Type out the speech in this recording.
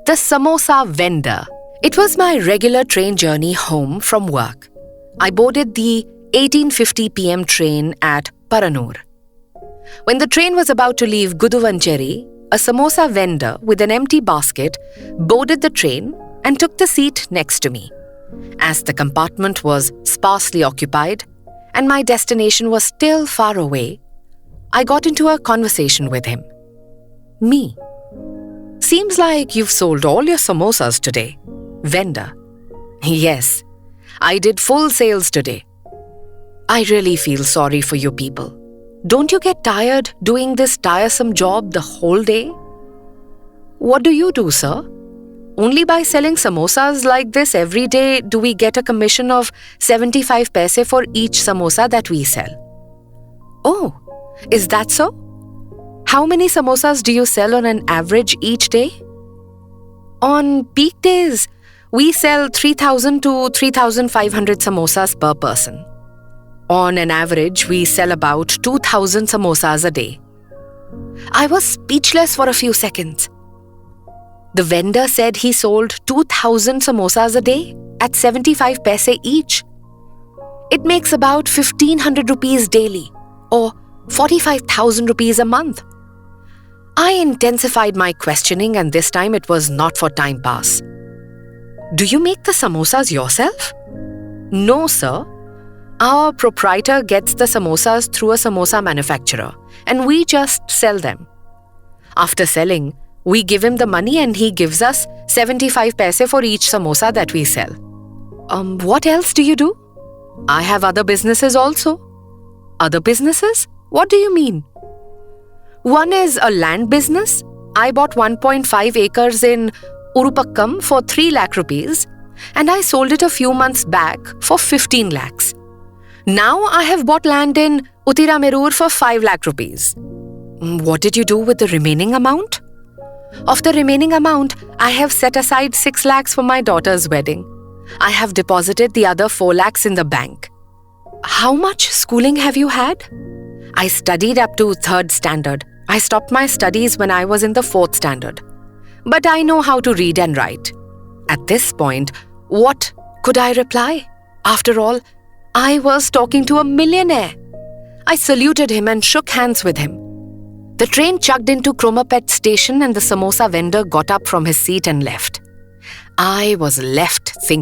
The samosa vendor. It was my regular train journey home from work. I boarded the 18:50 p.m. train at Paranur. When the train was about to leave Guduvancheri, a samosa vendor with an empty basket boarded the train and took the seat next to me. As the compartment was sparsely occupied and my destination was still far away, I got into a conversation with him. Me. Seems like you've sold all your samosas today. Vendor. Yes, I did full sales today. I really feel sorry for you people. Don't you get tired doing this tiresome job the whole day? What do you do, sir? Only by selling samosas like this every day do we get a commission of 75 paise for each samosa that we sell. Oh, is that so? How many samosas do you sell on an average each day? On peak days, we sell 3,000 to 3,500 samosas per person. On an average, we sell about 2,000 samosas a day. I was speechless for a few seconds. The vendor said he sold 2,000 samosas a day at 75 paise each. It makes about 1,500 rupees daily or 45,000 rupees a month. I intensified my questioning, and this time it was not for time pass. Do you make the samosas yourself? No, sir. Our proprietor gets the samosas through a samosa manufacturer, and we just sell them. After selling, we give him the money and he gives us 75 paise for each samosa that we sell. What else do you do? I have other businesses also. Other businesses? What do you mean? One is a land business. I bought 1.5 acres in Urupakkam for 3 lakh rupees and I sold it a few months back for 15 lakhs. Now I have bought land in Utiramerur for 5 lakh rupees. What did you do with the remaining amount? Of the remaining amount, I have set aside 6 lakhs for my daughter's wedding. I have deposited the other 4 lakhs in the bank. How much schooling have you had? I studied up to 3rd standard. I stopped my studies when I was in the 4th standard. But I know how to read and write. At this point, what could I reply? After all, I was talking to a millionaire. I saluted him and shook hands with him. The train chugged into Kromapet station and the samosa vendor got up from his seat and left. I was left thinking.